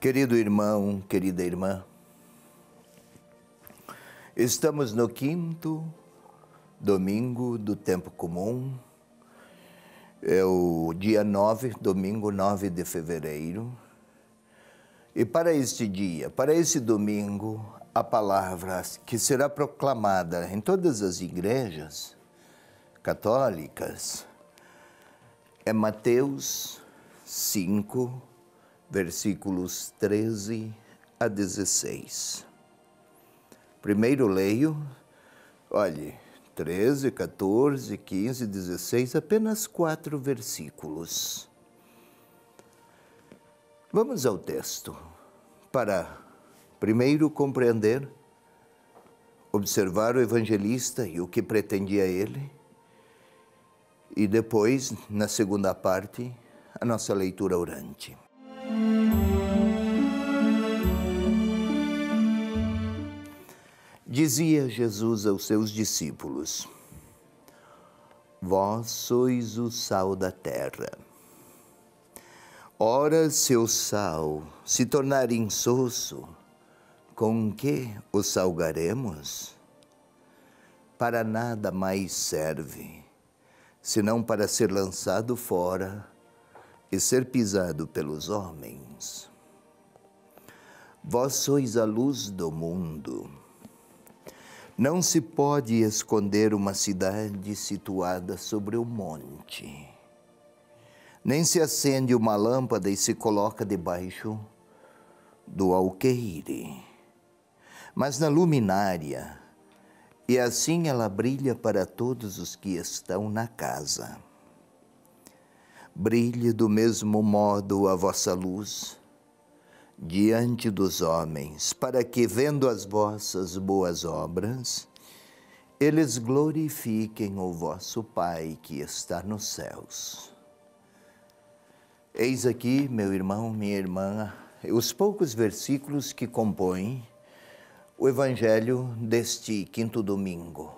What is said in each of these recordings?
Querido irmão, querida irmã, estamos no 5º domingo do tempo comum, é o dia 9, domingo 9 de fevereiro, e para este dia, para esse domingo, a palavra que será proclamada em todas as igrejas católicas é Mateus 5, versículos 13 a 16. Primeiro leio, olhe, 13, 14, 15, 16, apenas 4 versículos. Vamos ao texto, para primeiro compreender, observar o evangelista e o que pretendia ele, e depois, na segunda parte, a nossa leitura orante. Dizia Jesus aos seus discípulos: Vós sois o sal da terra. Ora, se o sal se tornar insosso, com que o salgaremos? Para nada mais serve, senão para ser lançado fora e ser pisado pelos homens. Vós sois a luz do mundo. Não se pode esconder uma cidade situada sobre o monte. Nem se acende uma lâmpada e se coloca debaixo do alqueire, mas na luminária, e assim ela brilha para todos os que estão na casa. Brilhe do mesmo modo a vossa luz diante dos homens, para que, vendo as vossas boas obras, eles glorifiquem o vosso Pai que está nos céus. Eis aqui, meu irmão, minha irmã, os poucos versículos que compõem o Evangelho deste 5º domingo.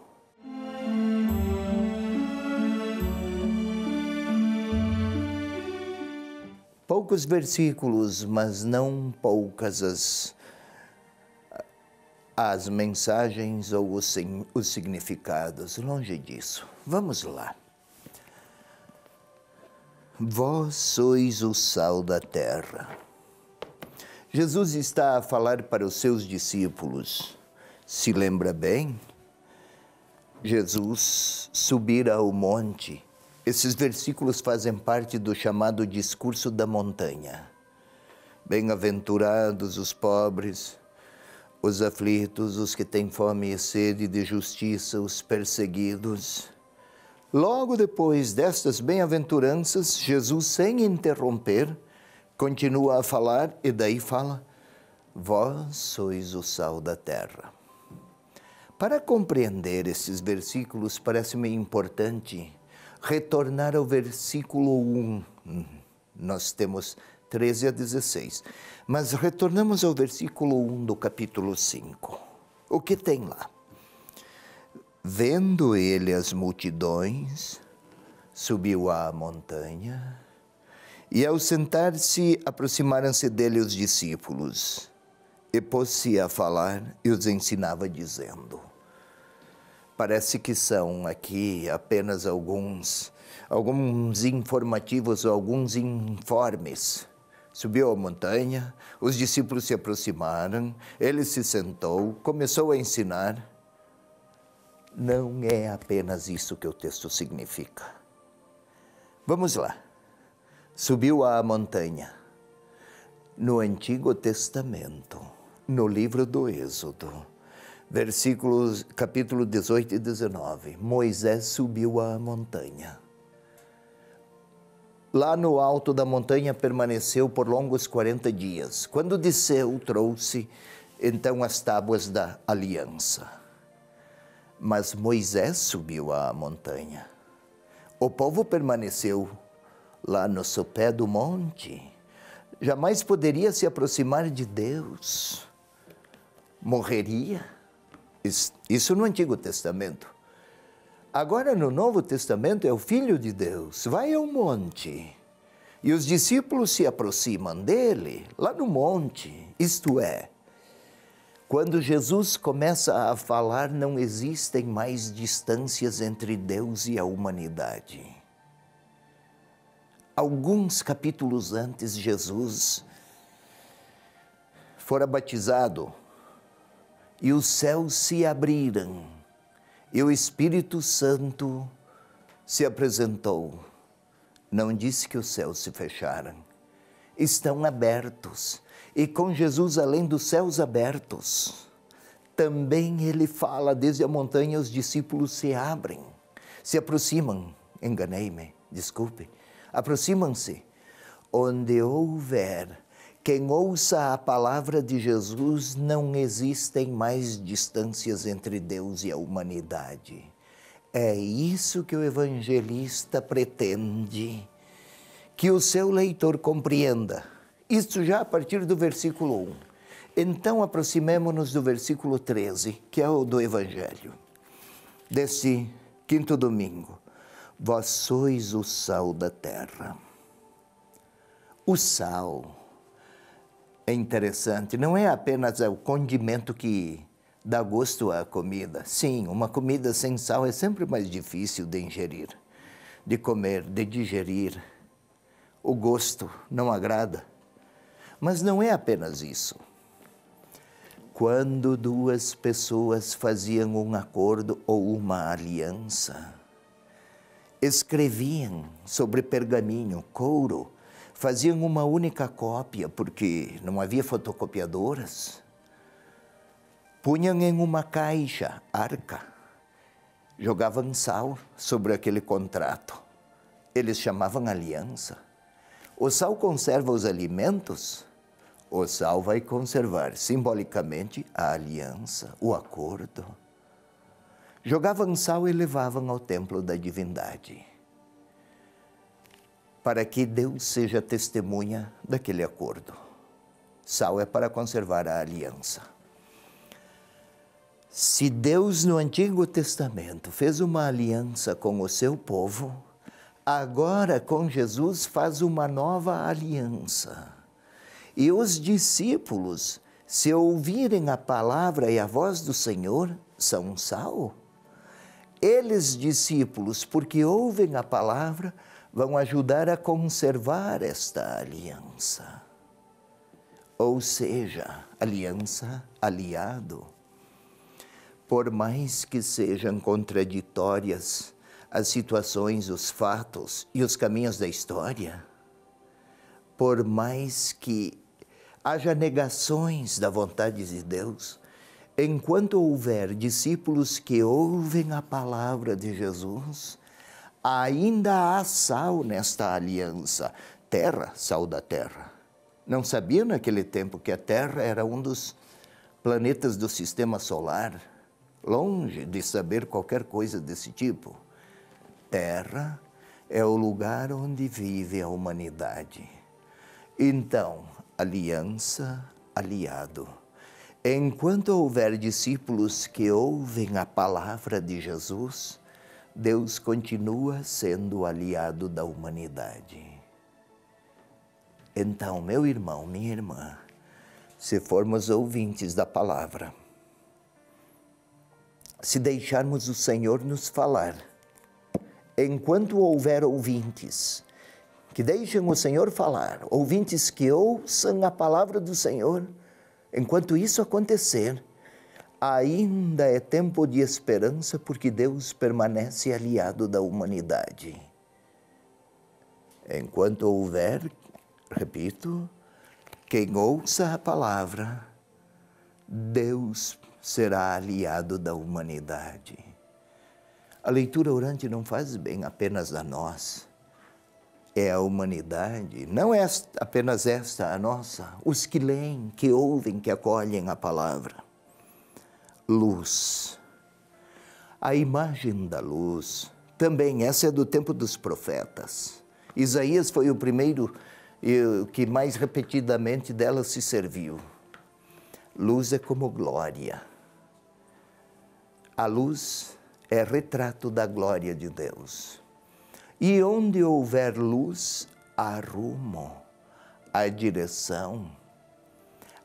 Poucos versículos, mas não poucas as mensagens ou os significados, longe disso. Vamos lá. Vós sois o sal da terra. Jesus está a falar para os seus discípulos. Se lembra bem? Jesus subira ao monte. Esses versículos fazem parte do chamado discurso da montanha. Bem-aventurados os pobres, os aflitos, os que têm fome e sede de justiça, os perseguidos. Logo depois destas bem-aventuranças, Jesus, sem interromper, continua a falar e daí fala: Vós sois o sal da terra. Para compreender esses versículos, parece-me importante retornar ao versículo 1. Nós temos 13 a 16. Mas retornamos ao versículo 1 do capítulo 5. O que tem lá? Vendo ele as multidões, subiu à montanha, e ao sentar-se, aproximaram-se dele os discípulos, e pôs-se a falar e os ensinava, dizendo... Parece que são aqui apenas alguns informativos, alguns informes. Subiu a montanha, os discípulos se aproximaram, ele se sentou, começou a ensinar. Não é apenas isso que o texto significa. Vamos lá. Subiu à montanha. No Antigo Testamento, no livro do Êxodo, versículos, capítulo 18 e 19. Moisés subiu à montanha. Lá no alto da montanha permaneceu por longos 40 dias. Quando desceu, trouxe então as tábuas da aliança. Mas Moisés subiu à montanha. O povo permaneceu lá no sopé do monte. Jamais poderia se aproximar de Deus. Morreria. Isso no Antigo Testamento. Agora no Novo Testamento é o Filho de Deus. Vai ao monte. E os discípulos se aproximam dele, lá no monte, isto é, quando Jesus começa a falar, não existem mais distâncias entre Deus e a humanidade. Alguns capítulos antes, Jesus fora batizado e os céus se abriram e o Espírito Santo se apresentou. Não disse que os céus se fecharam, estão abertos. E com Jesus, além dos céus abertos, também ele fala desde a montanha, os discípulos se abrem, se aproximam, enganei-me, desculpe, aproximam-se. Onde houver quem ouça a palavra de Jesus, não existem mais distâncias entre Deus e a humanidade. É isso que o evangelista pretende, que o seu leitor compreenda. Isso já a partir do versículo 1. Então, aproximemo-nos do versículo 13, que é o do Evangelho. Desse quinto domingo. Vós sois o sal da terra. O sal é interessante, não é apenas o condimento que dá gosto à comida. Sim, uma comida sem sal é sempre mais difícil de ingerir, de comer, de digerir. O gosto não agrada. Mas não é apenas isso. Quando duas pessoas faziam um acordo ou uma aliança, escreviam sobre pergaminho, couro, faziam uma única cópia, porque não havia fotocopiadoras, punham em uma caixa, arca, jogavam sal sobre aquele contrato. Eles chamavam aliança. O sal conserva os alimentos, o sal vai conservar simbolicamente a aliança, o acordo. Jogavam sal e levavam ao templo da divindade, para que Deus seja testemunha daquele acordo. Sal é para conservar a aliança. Se Deus no Antigo Testamento fez uma aliança com o seu povo, agora com Jesus faz uma nova aliança. E os discípulos, se ouvirem a palavra e a voz do Senhor, são sal. Eles, discípulos, porque ouvem a palavra, vão ajudar a conservar esta aliança. Ou seja, aliança, aliado. Por mais que sejam contraditórias as situações, os fatos e os caminhos da história, por mais que haja negações da vontade de Deus, enquanto houver discípulos que ouvem a palavra de Jesus, ainda há sal nesta aliança. Terra, sal da terra. Não sabia naquele tempo que a Terra era um dos planetas do sistema solar, longe de saber qualquer coisa desse tipo. Terra é o lugar onde vive a humanidade. Então, aliança, aliado. Enquanto houver discípulos que ouvem a palavra de Jesus, Deus continua sendo aliado da humanidade. Então, meu irmão, minha irmã, se formos ouvintes da palavra, se deixarmos o Senhor nos falar, enquanto houver ouvintes que deixem o Senhor falar, ouvintes que ouçam a palavra do Senhor, enquanto isso acontecer, ainda é tempo de esperança, porque Deus permanece aliado da humanidade. Enquanto houver, repito, quem ouça a palavra, Deus será aliado da humanidade. A leitura orante não faz bem apenas a nós, é a humanidade, não é apenas esta a nossa, os que leem, que ouvem, que acolhem a palavra. Luz. A imagem da luz, também essa é do tempo dos profetas. Isaías foi o primeiro que mais repetidamente dela se serviu. Luz é como glória. A luz é retrato da glória de Deus. E onde houver luz, a rumo, a direção,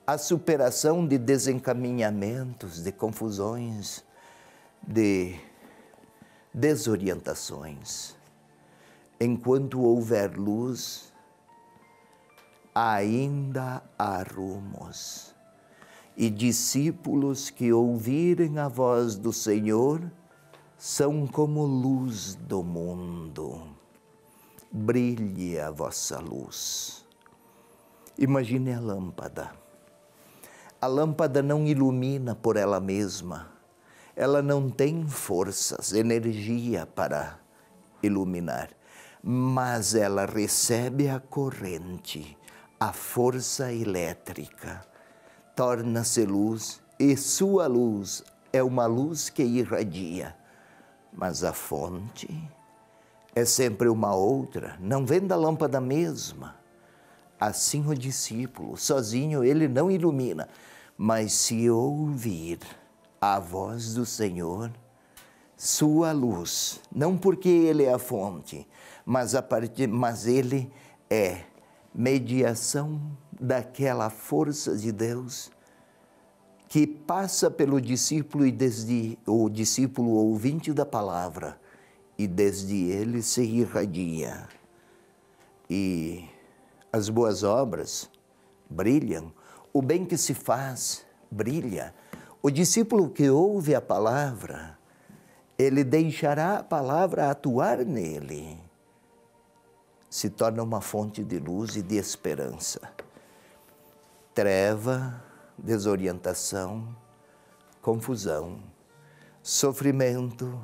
a superação de desencaminhamentos, de confusões, de desorientações. Enquanto houver luz, ainda há rumos. E discípulos que ouvirem a voz do Senhor são como luz do mundo. Brilhe a vossa luz. Imagine a lâmpada. A lâmpada não ilumina por ela mesma. Ela não tem forças, energia para iluminar. Mas ela recebe a corrente, a força elétrica. Torna-se luz e sua luz é uma luz que irradia. Mas a fonte é sempre uma outra, não vem da lâmpada mesma. Assim o discípulo, sozinho ele não ilumina, mas se ouvir a voz do Senhor, sua luz, não porque ele é a fonte, mas ele é mediação daquela força de Deus que passa pelo discípulo e desde o discípulo ouvinte da palavra, e desde ele se irradia. E as boas obras brilham, o bem que se faz brilha. O discípulo que ouve a palavra, ele deixará a palavra atuar nele. Se torna uma fonte de luz e de esperança. Treva, desorientação, confusão, sofrimento,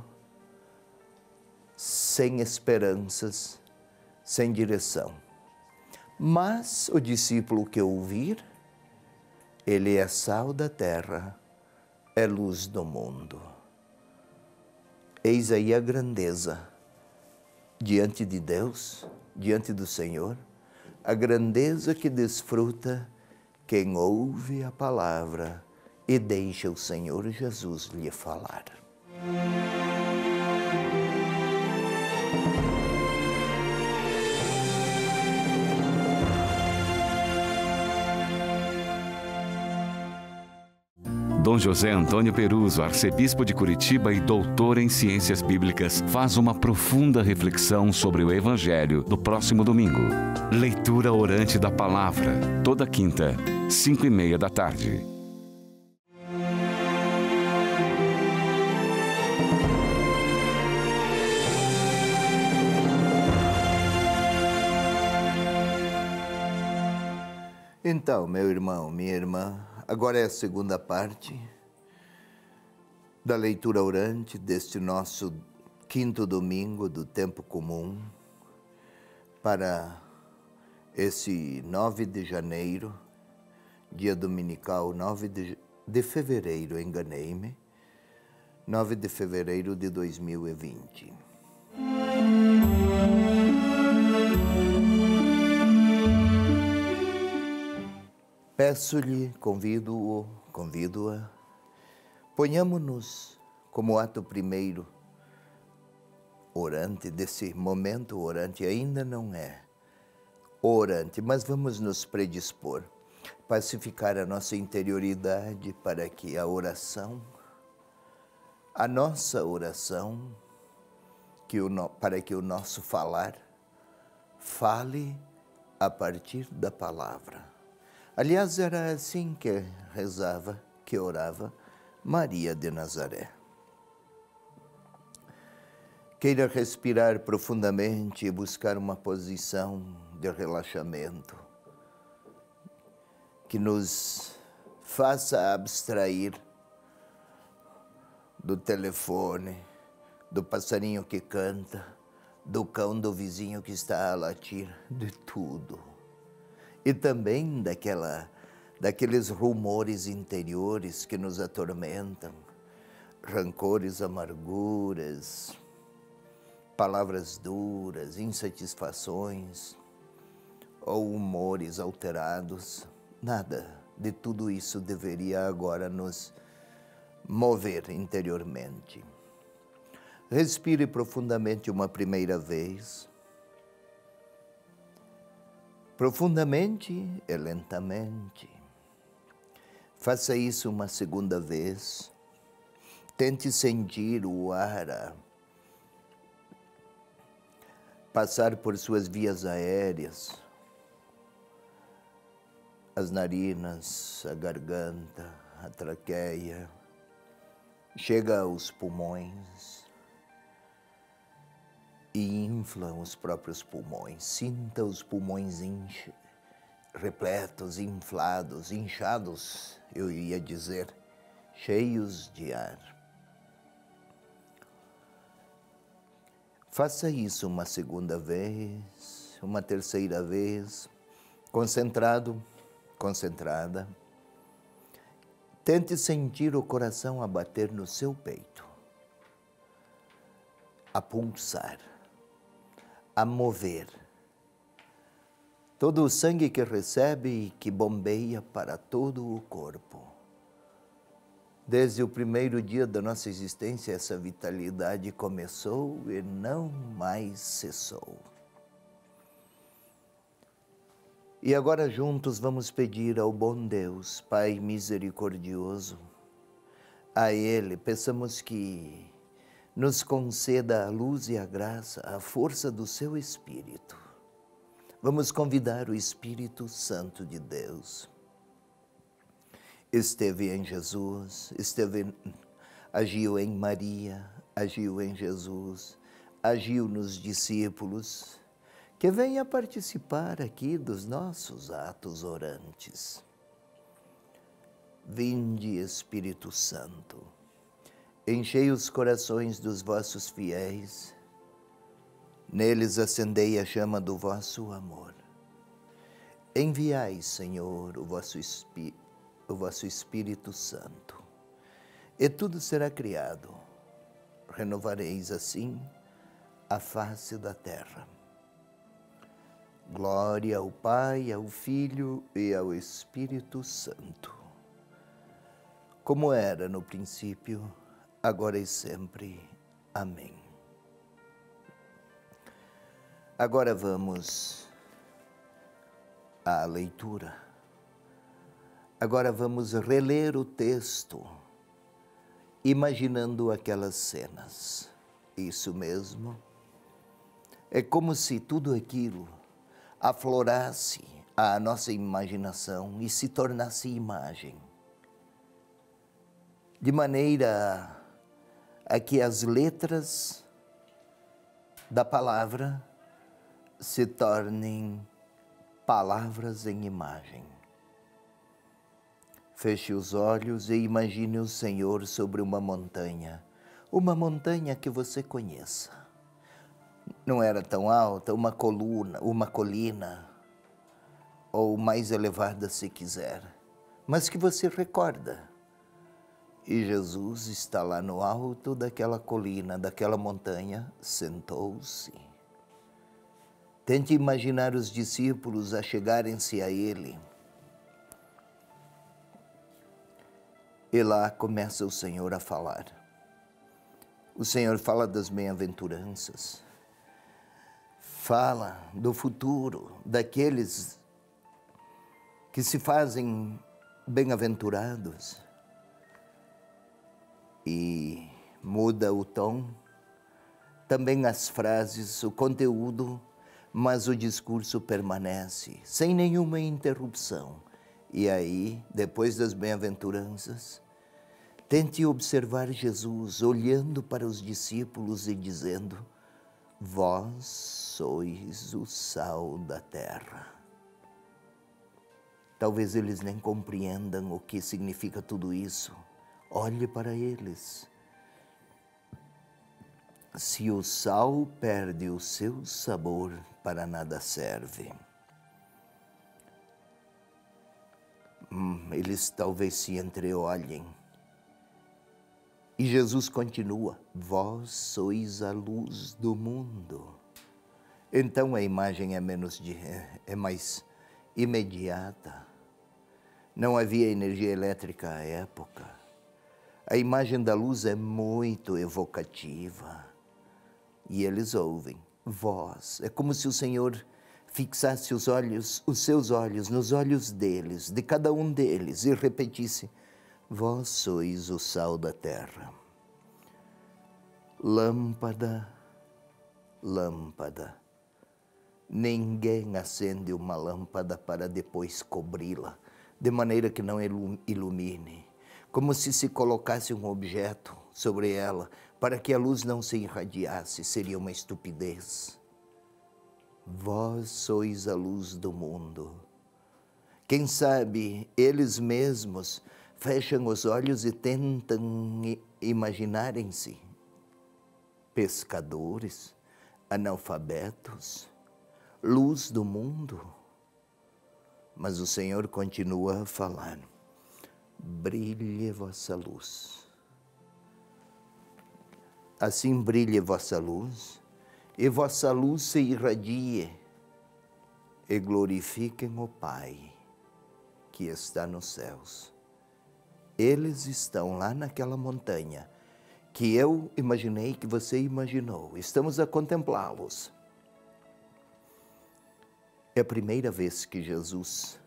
sem esperanças, sem direção. Mas o discípulo que ouvir, ele é sal da terra, é luz do mundo. Eis aí a grandeza diante de Deus, diante do Senhor, a grandeza que desfruta quem ouve a palavra e deixa o Senhor Jesus lhe falar. Dom José Antônio Peruso, arcebispo de Curitiba e doutor em ciências bíblicas, faz uma profunda reflexão sobre o Evangelho no próximo domingo. Leitura orante da palavra, toda quinta, 5:30 da tarde. Então, meu irmão, minha irmã, agora é a segunda parte da leitura orante deste nosso quinto domingo do tempo comum para esse 9 de janeiro, dia dominical, 9 de fevereiro, enganei-me, 9 de fevereiro de 2020. Peço-lhe, convido-a, ponhamo-nos como ato primeiro orante, desse momento orante, ainda não é orante, mas vamos nos predispor, pacificar a nossa interioridade para que a oração, a nossa oração, para que o nosso falar fale a partir da palavra. Aliás, era assim que rezava, que orava Maria de Nazaré. Queira respirar profundamente e buscar uma posição de relaxamento que nos faça abstrair do telefone, do passarinho que canta, do cão do vizinho que está a latir, de tudo. E também daqueles rumores interiores que nos atormentam, rancores, amarguras, palavras duras, insatisfações ou humores alterados. Nada de tudo isso deveria agora nos mover interiormente. Respire profundamente uma primeira vez. profundamente e lentamente. Faça isso uma segunda vez. Tente sentir o ar passar por suas vias aéreas, as narinas, a garganta, a traqueia, chega aos pulmões e infla os próprios pulmões. Sinta os pulmões repletos, inflados, inchados, eu ia dizer, cheios de ar. Faça isso uma segunda vez, uma terceira vez, concentrado, concentrada. Tente sentir o coração a bater no seu peito, a pulsar, a mover. Todo o sangue que recebe e que bombeia para todo o corpo. Desde o primeiro dia da nossa existência, essa vitalidade começou e não mais cessou. E agora juntos vamos pedir ao bom Deus, Pai misericordioso, a Ele peçamos que nos conceda a luz e a graça, a força do seu Espírito. Vamos convidar o Espírito Santo de Deus. Esteve em Jesus, agiu em Maria, agiu em Jesus, agiu nos discípulos, que venha participar aqui dos nossos atos orantes. Vinde, Espírito Santo, enchei os corações dos vossos fiéis, neles acendei a chama do vosso amor. Enviai, Senhor, o vosso Espírito Santo, e tudo será criado. Renovareis assim a face da terra. Glória ao Pai, ao Filho e ao Espírito Santo, como era no princípio, agora e sempre. Amém. Agora vamos à leitura. Agora vamos reler o texto, imaginando aquelas cenas. Isso mesmo. É como se tudo aquilo aflorasse a nossa imaginação e se tornasse imagem. De maneira a que as letras da palavra se tornem palavras em imagem. Feche os olhos e imagine o Senhor sobre uma montanha que você conheça. Não era tão alta, uma colina, ou mais elevada se quiser, mas que você recorda. E Jesus está lá no alto daquela colina, daquela montanha, sentou-se. Tente imaginar os discípulos a chegarem-se a Ele. E lá começa o Senhor a falar. O Senhor fala das bem-aventuranças, fala do futuro, daqueles que se fazem bem-aventurados. E muda o tom, também as frases, o conteúdo, mas o discurso permanece, sem nenhuma interrupção. E aí, depois das bem-aventuranças, tente observar Jesus olhando para os discípulos e dizendo: vós sois o sal da terra. Talvez eles nem compreendam o que significa tudo isso. Olhe para eles. Se o sal perde o seu sabor, para nada serve. Eles talvez se entreolhem. E Jesus continua: vós sois a luz do mundo. Então a imagem é mais imediata. Não havia energia elétrica à época. A imagem da luz é muito evocativa. E eles ouvem: vós. É como se o Senhor fixasse os seus olhos nos olhos deles, de cada um deles, e repetisse: vós sois o sal da terra. Lâmpada, lâmpada. Ninguém acende uma lâmpada para depois cobri-la, de maneira que não ilumine, como se colocasse um objeto sobre ela, para que a luz não se irradiasse, seria uma estupidez. Vós sois a luz do mundo. Quem sabe eles mesmos fecham os olhos e tentam imaginarem-se pescadores, analfabetos, luz do mundo. Mas o Senhor continua a falar: brilhe vossa luz. Assim brilhe vossa luz, e vossa luz se irradie, e glorifiquem o Pai que está nos céus. Eles estão lá naquela montanha que eu imaginei, que você imaginou. Estamos a contemplá-los. É a primeira vez que Jesus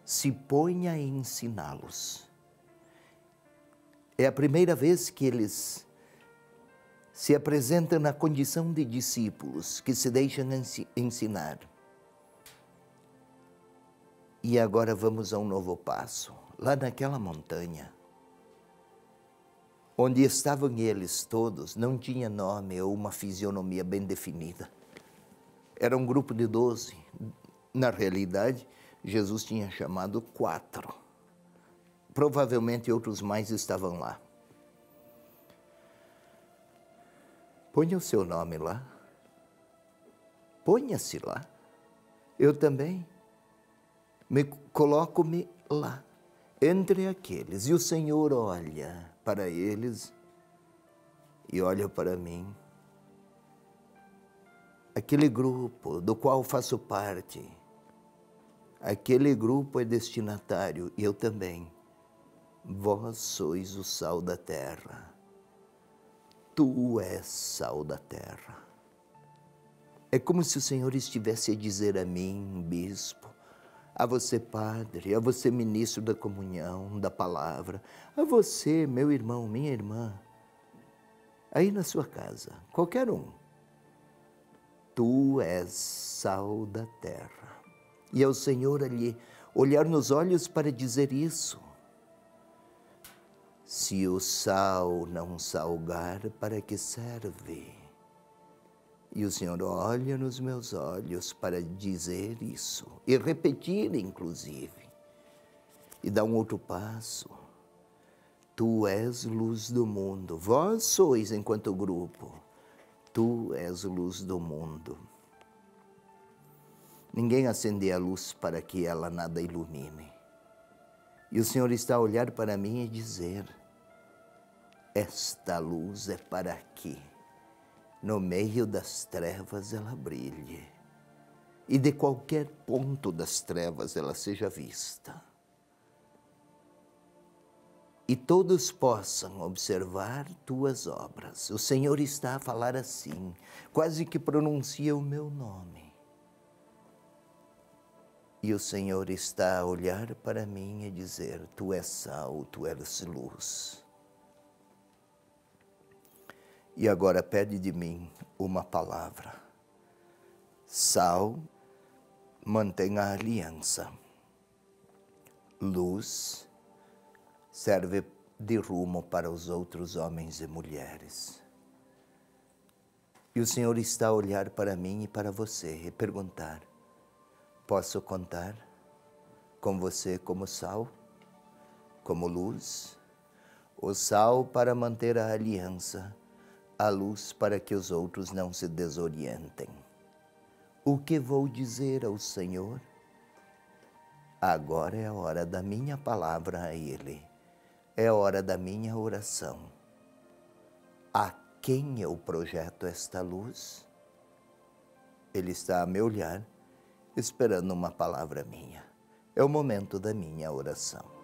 se põe a ensiná-los. É a primeira vez que eles se apresentam na condição de discípulos, que se deixam ensinar. E agora vamos a um novo passo. Lá naquela montanha, onde estavam eles todos, não tinha nome ou uma fisionomia bem definida. Era um grupo de 12. Na realidade, Jesus tinha chamado 4. Provavelmente outros mais estavam lá. Ponha o seu nome lá. Ponha-se lá. Eu também. Coloco-me lá, entre aqueles. E o Senhor olha para eles e olha para mim. Aquele grupo do qual faço parte, aquele grupo é destinatário, e eu também. Vós sois o sal da terra. Tu és sal da terra. É como se o Senhor estivesse a dizer a mim, bispo, a você, padre, a você, ministro da comunhão, da palavra, a você, meu irmão, minha irmã, aí na sua casa, qualquer um. Tu és sal da terra. E é o Senhor ali olhar nos olhos para dizer isso. Se o sal não salgar, para que serve? E o Senhor olha nos meus olhos para dizer isso, e repetir inclusive, e dar um outro passo. Tu és luz do mundo, vós sois enquanto grupo, tu és luz do mundo. Ninguém acende a luz para que ela nada ilumine. E o Senhor está a olhar para mim e dizer: esta luz é para que no meio das trevas ela brilhe, e de qualquer ponto das trevas ela seja vista, e todos possam observar tuas obras. O Senhor está a falar assim, quase que pronuncia o meu nome. E o Senhor está a olhar para mim e dizer: tu és sal, tu és luz. E agora pede de mim uma palavra. Sal mantém a aliança. Luz serve de rumo para os outros homens e mulheres. E o Senhor está a olhar para mim e para você e perguntar: posso contar com você como sal, como luz? O sal para manter a aliança, a luz para que os outros não se desorientem. O que vou dizer ao Senhor? Agora é a hora da minha palavra a Ele. É a hora da minha oração. A quem eu projeto esta luz? Ele está a me olhar, esperando uma palavra minha. É o momento da minha oração.